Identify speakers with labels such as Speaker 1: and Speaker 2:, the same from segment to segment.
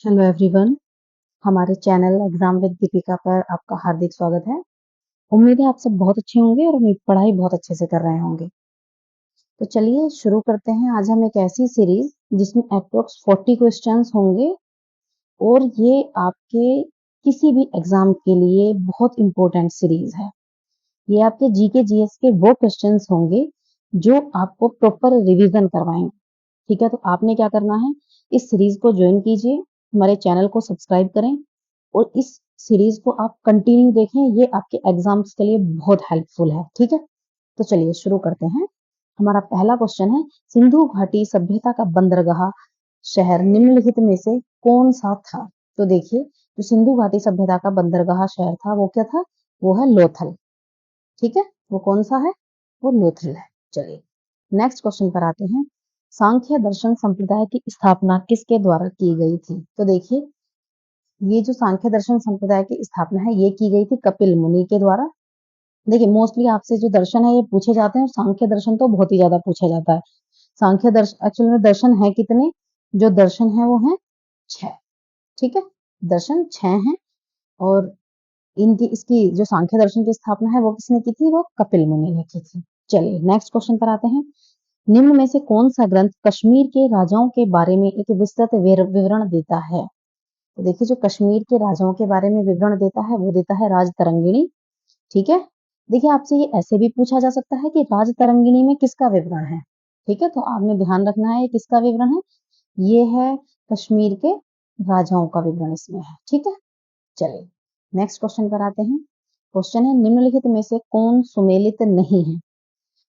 Speaker 1: Hello everyone, हमारे channel exam with Deepika पर आपका हार्दिक स्वागत है। उम्मीद है आप सब बहुत अच्छे होंगे और अपनी पढ़ाई बहुत अच्छे से कर रहे होंगे। तो चलिए शुरू करते हैं। आज हम एक ऐसी सीरीज जिसमें अप्रोक्स 40 क्वेश्चंस होंगे और ये आपके किसी भी एग्जाम के लिए बहुत इंपॉर्टेंट सीरीज है। ये आपके जीके जीएस के वो क्वेश्चंस होंगे जो आपको प्रॉपर रिवीजन करवाएंगे। ठीक है, तो आपने क्या करना है, इस सीरीज को ज्वाइन कीजिए, हमारे चैनल को सब्सक्राइब करें और इस सीरीज को आप कंटिन्यू देखें। ये आपके एग्जाम्स के लिए बहुत हेल्पफुल है। ठीक है, तो चलिए शुरू करते हैं। हमारा पहला क्वेश्चन है, सिंधु घाटी सभ्यता का बंदरगाह शहर निम्नलिखित में से कौन सा था? तो देखिए, जो सिंधु घाटी सभ्यता का बंदरगाह शहर था वो क्या था? वो है लोथल। ठीक है, वो कौन सा है? वो लोथल है। चलिए नेक्स्ट क्वेश्चन पर आते हैं। सांख्य दर्शन संप्रदाय की स्थापना किसके द्वारा की गई थी? तो देखिए, ये जो सांख्य दर्शन संप्रदाय की स्थापना है ये की गई थी कपिल मुनि के द्वारा। देखिए, मोस्टली आपसे जो दर्शन है ये पूछे जाते हैं और सांख्य दर्शन तो बहुत ही ज्यादा पूछा जाता है। सांख्य दर्शन एक्चुअल में दर्शन है कितने? जो दर्शन है वो है 6। ठीक है, दर्शन 6 हैं और इनकी इसकी जो सांख्य दर्शन की स्थापना है वो किसने की थी? वो कपिल मुनि ने की थी। चलिए नेक्स्ट क्वेश्चन पर आते हैं। निम्न में से कौन सा ग्रंथ कश्मीर के राजाओं के बारे में एक विस्तृत विवरण देता है? तो देखिए, जो कश्मीर के राजाओं के बारे में विवरण देता है वो देता है राजतरंगिणी। ठीक है, देखिए आपसे ये ऐसे भी पूछा जा सकता है कि राजतरंगिणी में किसका विवरण है। ठीक है, तो आपने ध्यान रखना है ये किसका विवरण है। ये है कश्मीर के राजाओं का विवरण इसमें है। ठीक है, चलिए नेक्स्ट क्वेश्चन पर आते हैं। क्वेश्चन है, निम्नलिखित में से कौन सुमेलित नहीं है?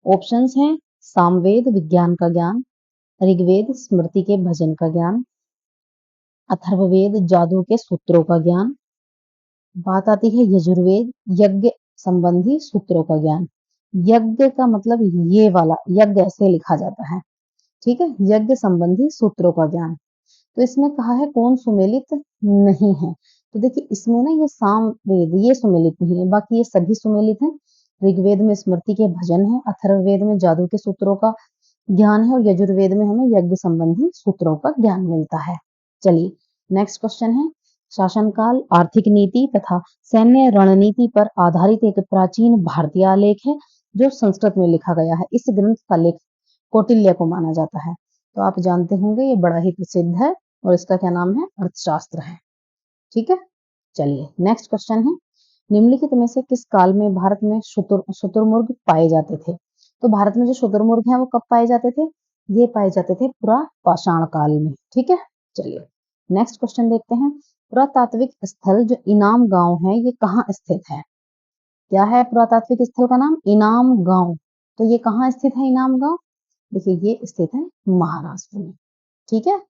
Speaker 1: ऑप्शंस हैं, सामवेद विज्ञान का ज्ञान, ऋग्वेद स्मृति के भजन का ज्ञान, अथर्ववेद जादू के सूत्रों का ज्ञान, बात आती है यजुर्वेद यज्ञ संबंधी सूत्रों का ज्ञान। यज्ञ का मतलब ये वाला यज्ञ ऐसे लिखा जाता है। ठीक है, यज्ञ संबंधी सूत्रों का ज्ञान। तो इसमें कहा है कौन सुमेलित नहीं है? तो देखिए, इसमें ना ये सामवेद ये सुमेलित नहीं है, बाकी ये सभी सुमेलित हैं। ऋग्वेद में स्मृति के भजन है, अथर्ववेद में जादू के सूत्रों का ज्ञान है और यजुर्वेद में हमें यज्ञ संबंधी सूत्रों का ज्ञान मिलता है। चलिए नेक्स्ट क्वेश्चन है, शासनकाल, आर्थिक नीति तथा सैन्य रणनीति पर आधारित एक प्राचीन भारतीय आलेख है जो संस्कृत में लिखा गया है। इस ग्रंथ का लेखक कौटिल्य को माना जाता है। तो आप जानते होंगे ये बड़ा ही प्रसिद्ध है और इसका क्या नाम है? अर्थशास्त्र है। ठीक है, चलिए नेक्स्ट क्वेश्चन है, निम्नलिखित में से किस काल में भारत में शुतुरमुर्ग पाए जाते थे? तो भारत में जो शुतुरमुर्ग हैं वो कब पाए जाते थे? ये पाए जाते थे पुरापाषाण काल में। ठीक है, चलिए नेक्स्ट क्वेश्चन देखते हैं। पुरातात्विक स्थल जो इनाम गांव है ये कहाँ स्थित है? क्या है पुरातात्विक स्थल का नाम? इनाम गांव। तो ये कहाँ स्थित है इनाम गांव? देखिए, ये स्थित है महाराष्ट्र में। ठीक है,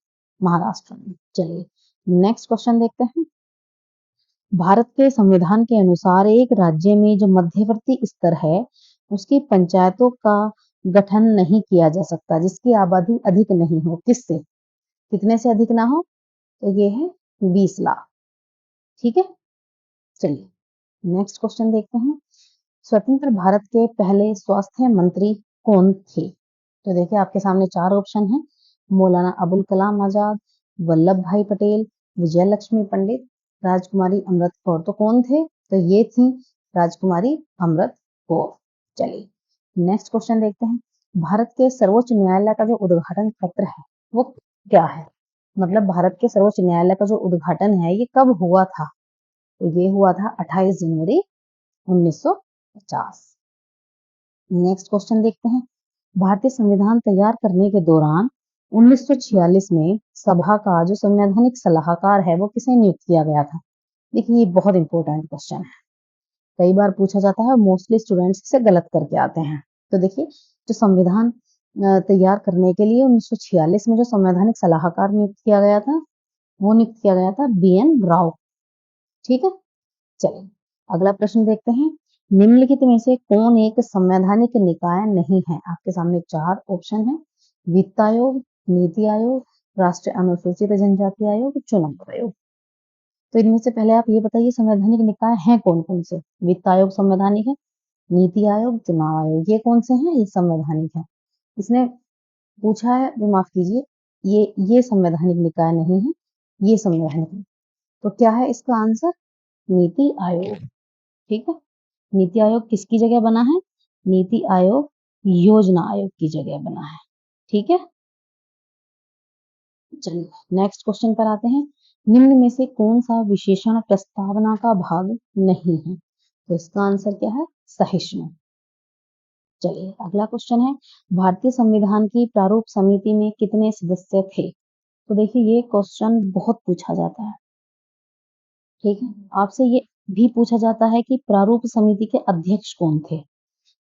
Speaker 1: महाराष्ट्र में। चलिए नेक्स्ट क्वेश्चन देखते हैं। भारत के संविधान के अनुसार एक राज्य में जो मध्यवर्ती स्तर है उसकी पंचायतों का गठन नहीं किया जा सकता जिसकी आबादी अधिक नहीं हो। किससे? कितने से अधिक ना हो? तो ये है 20 लाख। ठीक है, चलिए नेक्स्ट क्वेश्चन देखते हैं। स्वतंत्र भारत के पहले स्वास्थ्य मंत्री कौन थे? तो देखिए, आपके सामने 4 ऑप्शन हैं, मौलाना अबुल कलाम आजाद, वल्लभ भाई पटेल, विजय लक्ष्मी पंडित, राजकुमारी अमृत कौर। तो कौन थे? तो ये थी राजकुमारी अमृत कौर। चलिए नेक्स्ट क्वेश्चन देखते हैं। भारत के सर्वोच्च न्यायालय का जो उद्घाटन पत्र है वो क्या है? मतलब भारत के सर्वोच्च न्यायालय का जो उद्घाटन है ये कब हुआ था? तो ये हुआ था 28 जनवरी 1950। नेक्स्ट क्वेश्चन देखते हैं। भारतीय संविधान तैयार करने के दौरान 1946 में सभा का जो संवैधानिक सलाहकार है वो किसे नियुक्त किया गया था? देखिए, ये बहुत इंपॉर्टेंट क्वेश्चन है, कई बार पूछा जाता है, मोस्टली स्टूडेंट्स इसे गलत करके आते हैं। तो देखिए, जो संविधान तैयार करने के लिए 1946 में जो संवैधानिक सलाहकार नियुक्त किया गया था वो नियुक्त किया गया था BN राव। ठीक है, चलिए अगला प्रश्न देखते हैं। निम्नलिखित में से कौन एक संवैधानिक निकाय नहीं है? आपके सामने 4 ऑप्शन है, वित्त आयोग, नीति आयोग, राष्ट्रीय अनुसूचित जनजाति आयोग, चुनाव आयोग। तो इनमें से पहले आप ये बताइए संवैधानिक निकाय हैं कौन कौन से? वित्त आयोग संवैधानिक है, नीति आयोग, चुनाव आयोग, ये कौन से हैं? ये संवैधानिक है। इसने पूछा है, माफ कीजिए, ये संवैधानिक निकाय नहीं है, ये संग्रहण थे। तो क्या है इसका आंसर? नीति आयोग। ठीक है, नीति आयोग किसकी जगह बना है? नीति आयोग योजना आयोग की जगह बना है। ठीक है, चलिए नेक्स्ट क्वेश्चन पर आते हैं। निम्न में से कौन सा विशेषण प्रस्तावना का भाग नहीं है? तो इसका आंसर क्या है? सहिष्णु। चलिए अगला क्वेश्चन है, भारतीय संविधान की प्रारूप समिति में कितने सदस्य थे? तो देखिए ये क्वेश्चन बहुत पूछा जाता है। ठीक है, आपसे ये भी पूछा जाता है कि प्रारूप समिति के अध्यक्ष कौन थे?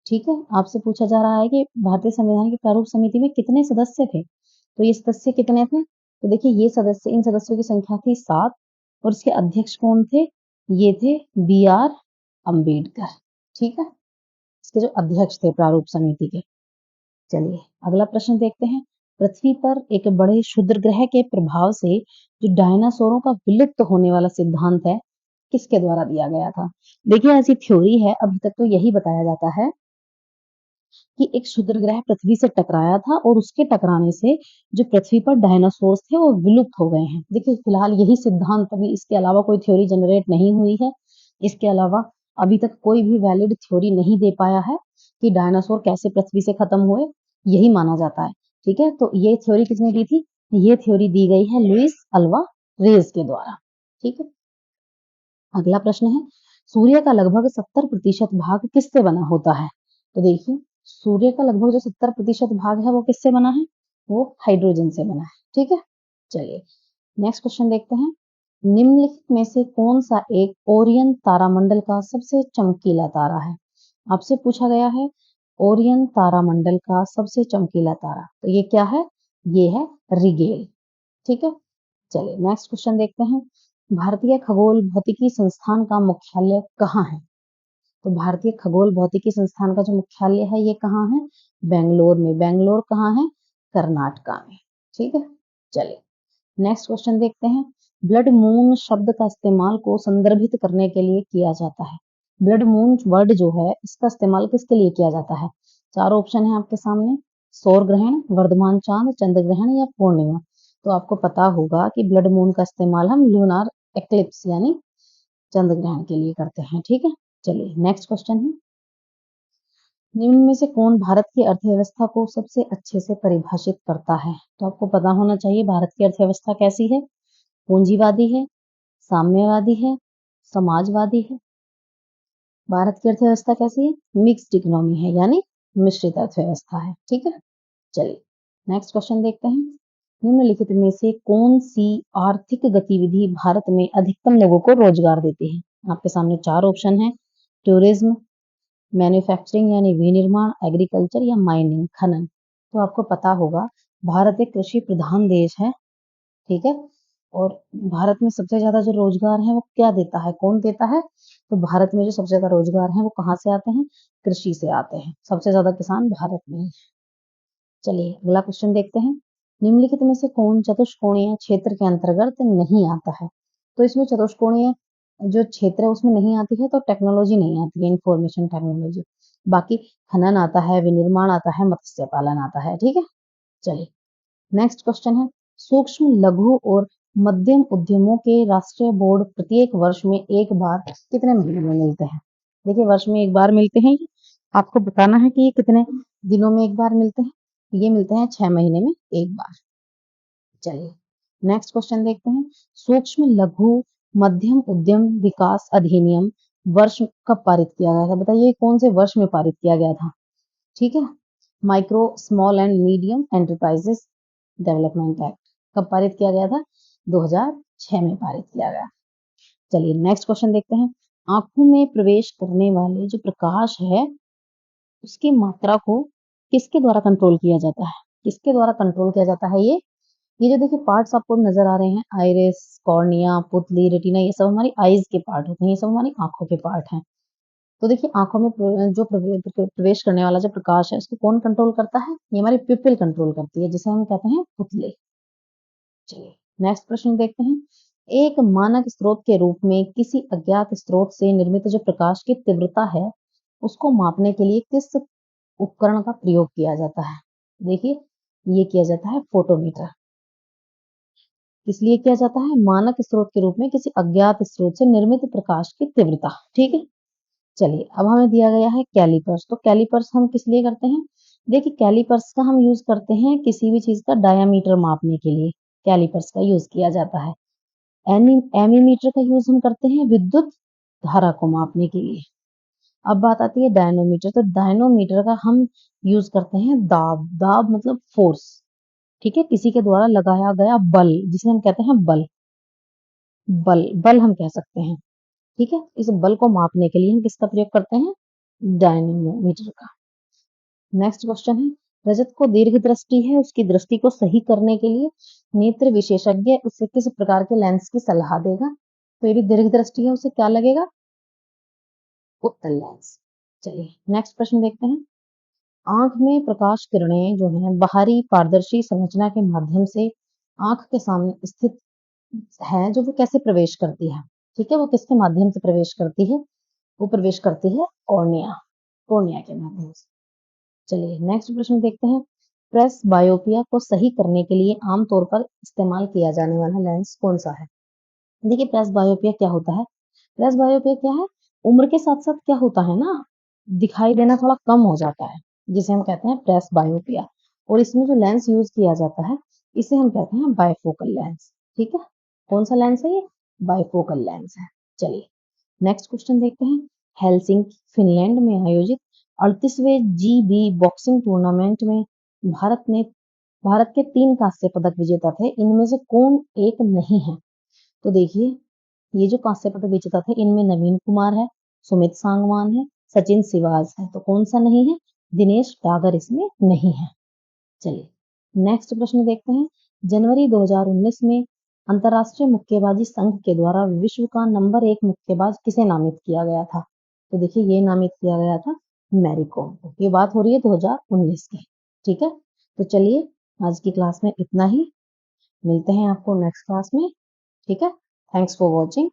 Speaker 1: ठीक है, आपसे पूछा जा रहा है कि भारतीय संविधान की प्रारूप समिति में कितने सदस्य थे? तो ये सदस्य कितने थे? तो देखिए ये सदस्य, इन सदस्यों की संख्या थी 7 और इसके अध्यक्ष कौन थे? ये थे बी.आर. अम्बेडकर। ठीक है, इसके जो अध्यक्ष थे प्रारूप समिति के। चलिए अगला प्रश्न देखते हैं। पृथ्वी पर एक बड़े क्षुद्र ग्रह के प्रभाव से जो डायनासोरों का विलुप्त होने वाला सिद्धांत है, किसके द्वारा दिया गया था? देखिए ऐसी थ्योरी है, अभी तक तो यही बताया जाता है कि एक क्षुद्र ग्रह पृथ्वी से टकराया था और उसके टकराने से जो पृथ्वी पर डायनासोर्स थे वो विलुप्त हो गए हैं। देखिए फिलहाल यही सिद्धांत, अभी इसके अलावा कोई थ्योरी जनरेट नहीं हुई है। इसके अलावा अभी तक कोई भी वैलिड थ्योरी नहीं दे पाया है कि डायनासोर कैसे पृथ्वी से खत्म हुए, यही माना जाता है। ठीक है, तो ये थ्योरी किसने दी थी? ये थ्योरी दी गई है लुइस अल्वा रेज के द्वारा। ठीक है, अगला प्रश्न है, सूर्य का लगभग 70% भाग किससे बना होता है? तो देखिए सूर्य का लगभग जो 70% भाग है वो किससे बना है? वो हाइड्रोजन से बना है। ठीक है, चलिए नेक्स्ट क्वेश्चन देखते हैं। निम्नलिखित में से कौन सा एक ओरियन तारामंडल का सबसे चमकीला तारा है? आपसे पूछा गया है ओरियन तारामंडल का सबसे चमकीला तारा, तो ये क्या है? ये है रिगेल। ठीक है, चलिए नेक्स्ट क्वेश्चन देखते हैं। भारतीय खगोल भौतिकी संस्थान का मुख्यालय कहाँ है? तो भारतीय खगोल भौतिकी संस्थान का जो मुख्यालय है ये कहाँ है? बेंगलोर में। बेंगलोर कहाँ है? कर्नाटका में। ठीक है, चलिए नेक्स्ट क्वेश्चन देखते हैं। ब्लड मून शब्द का इस्तेमाल को संदर्भित करने के लिए किया जाता है। ब्लड मून वर्ड जो है इसका इस्तेमाल किसके लिए किया जाता है? चार ऑप्शन है आपके सामने, सौर ग्रहण, वर्धमान चांद, चंद्र ग्रहण या पूर्णिमा। तो आपको पता होगा कि ब्लड मून का इस्तेमाल हम लूनार एक्लिप्स यानी चंद्र ग्रहण के लिए करते हैं। ठीक है, चलिए नेक्स्ट क्वेश्चन है। निम्न में से कौन भारत की अर्थव्यवस्था को सबसे अच्छे से परिभाषित करता है? तो आपको पता होना चाहिए भारत की अर्थव्यवस्था कैसी है? पूंजीवादी है, साम्यवादी है, समाजवादी है। भारत की अर्थव्यवस्था कैसी है? मिक्स्ड इकोनॉमी है, यानी मिश्रित अर्थव्यवस्था है। ठीक है, चलिए नेक्स्ट क्वेश्चन देखते हैं। निम्नलिखित में से कौन सी आर्थिक गतिविधि भारत में अधिकतम लोगों को रोजगार देती है? आपके सामने चार ऑप्शन है, टूरिज्म, मैन्युफैक्चरिंग यानी विनिर्माण, एग्रीकल्चर या माइनिंग खनन। तो आपको पता होगा भारत एक कृषि प्रधान देश है। ठीक है, और भारत में सबसे ज्यादा जो रोजगार है वो क्या देता है, कौन देता है? तो भारत में जो सबसे ज्यादा रोजगार है वो कहाँ से आते हैं? कृषि से आते हैं। सबसे ज्यादा किसान भारत में ही। चलिए अगला क्वेश्चन देखते हैं। निम्नलिखित में से कौन चतुष्कोणीय क्षेत्र के अंतर्गत नहीं आता है? तो इसमें चतुष्कोणीय जो क्षेत्र है उसमें नहीं आती है, तो टेक्नोलॉजी नहीं आती है, इंफॉर्मेशन टेक्नोलॉजी। बाकी खनन आता है, विनिर्माण आता है, मत्स्य पालन आता है। ठीक है, चलिए नेक्स्ट क्वेश्चन है। सूक्ष्म लघु और मध्यम उद्यमों के राष्ट्रीय बोर्ड प्रत्येक वर्ष में एक बार कितने महीने में मिलते हैं? देखिए वर्ष में एक बार मिलते हैं, आपको बताना है कि ये कितने दिनों में एक बार मिलते हैं। ये मिलते हैं 6 महीने में एक बार। चलिए नेक्स्ट क्वेश्चन देखते हैं। सूक्ष्म लघु मध्यम उद्यम विकास अधिनियम वर्ष कब पारित किया गया था? बताइए कौन से वर्ष में पारित किया गया था? ठीक है, micro small and medium enterprises development act कब पारित किया गया था? 2006 में पारित किया गया। चलिए नेक्स्ट क्वेश्चन देखते हैं। आंखों में प्रवेश करने वाले जो प्रकाश है उसकी मात्रा को किसके द्वारा कंट्रोल किया जाता है? किसके द्वारा कंट्रोल किया जाता है? ये जो देखिए पार्ट्स आपको नजर आ रहे हैं, आइरिस, कॉर्निया, पुतली, रेटिना, ये सब हमारी आईज के पार्ट होते हैं, ये सब हमारी आंखों के पार्ट हैं। तो देखिए आंखों में जो प्रवेश करने वाला जो प्रकाश है उसको कौन कंट्रोल करता है? ये हमारी पिपिल कंट्रोल करती है, जिसे हम कहते हैं पुतले। चलिए नेक्स्ट प्रश्न देखते हैं। एक मानक स्रोत के रूप में किसी अज्ञात स्रोत से निर्मित जो प्रकाश की तीव्रता है उसको मापने के लिए किस उपकरण का प्रयोग किया जाता है? देखिए ये किया जाता है फोटोमीटर। इसलिए किया जाता है मानक स्रोत के रूप में किसी अज्ञात स्रोत से निर्मित प्रकाश की तीव्रता। ठीक है, चलिए अब हमें दिया गया है कैलिपर्स। तो कैलिपर्स हम किस लिए करते हैं? देखिए कैलिपर्स का हम यूज करते हैं किसी भी चीज का डायामीटर मापने के लिए, कैलिपर्स का यूज किया जाता है। एमीमीटर का यूज हम करते हैं विद्युत धारा को मापने के लिए। अब बात आती है डायनोमीटर। तो डायनोमीटर का हम यूज करते हैं दाब। दाब मतलब फोर्स, ठीक है, किसी के द्वारा लगाया गया बल, जिसे हम कहते हैं बल। बल बल हम कह सकते हैं। ठीक है, इस बल को मापने के लिए हम किसका प्रयोग करते हैं? डायनोमीटर का। नेक्स्ट क्वेश्चन है, रजत को दीर्घ दृष्टि है, उसकी दृष्टि को सही करने के लिए नेत्र विशेषज्ञ उसे किस प्रकार के लेंस की सलाह देगा? तो ये भी दीर्घ दृष्टि है, उसे क्या लगेगा? उत्तल लेंस। चलिए नेक्स्ट प्रश्न देखते हैं। आंख में प्रकाश किरणें जो हैं बाहरी पारदर्शी संरचना के माध्यम से आंख के सामने स्थित है, जो वो कैसे प्रवेश करती है? ठीक है, वो किसके माध्यम से प्रवेश करती है? वो प्रवेश करती है कॉर्निया, कॉर्निया के माध्यम से। चलिए नेक्स्ट प्रश्न देखते हैं। प्रेस बायोपिया को सही करने के लिए आमतौर पर इस्तेमाल किया जाने वाला लेंस कौन सा है? देखिए प्रेस बायोपिया क्या होता है? प्रेस बायोपिया क्या है? उम्र के साथ साथ क्या होता है ना, दिखाई देना थोड़ा कम हो जाता है, जिसे हम कहते हैं प्रेस बायोपिया। और इसमें जो लेंस यूज किया जाता है इसे हम कहते हैं बायफोकल लेंस। ठीक है, कौन सा लेंस है ये? बायफोकल लेंस है। चलिए नेक्स्ट क्वेश्चन देखते हैं। हेलसिंकी फिनलैंड में आयोजित 38वें जीबी बॉक्सिंग टूर्नामेंट में भारत के 3 कांस्य पदक विजेता थे, इनमें से कौन एक नहीं है? तो देखिए ये जो कांस्य पदक विजेता थे इनमें नवीन कुमार है, सुमित सांगवान है, सचिन सिवाज है। तो कौन सा नहीं है? दिनेश डागर इसमें नहीं है। चलिए नेक्स्ट प्रश्न देखते हैं। जनवरी 2019 में अंतरराष्ट्रीय मुक्केबाजी संघ के द्वारा विश्व का नंबर 1 मुक्केबाज किसे नामित किया गया था? तो देखिए ये नामित किया गया था मैरी कॉम को। ये बात हो रही है 2019 की। ठीक है, तो चलिए आज की क्लास में इतना ही, मिलते हैं आपको नेक्स्ट क्लास में। ठीक है, थैंक्स फॉर वॉचिंग।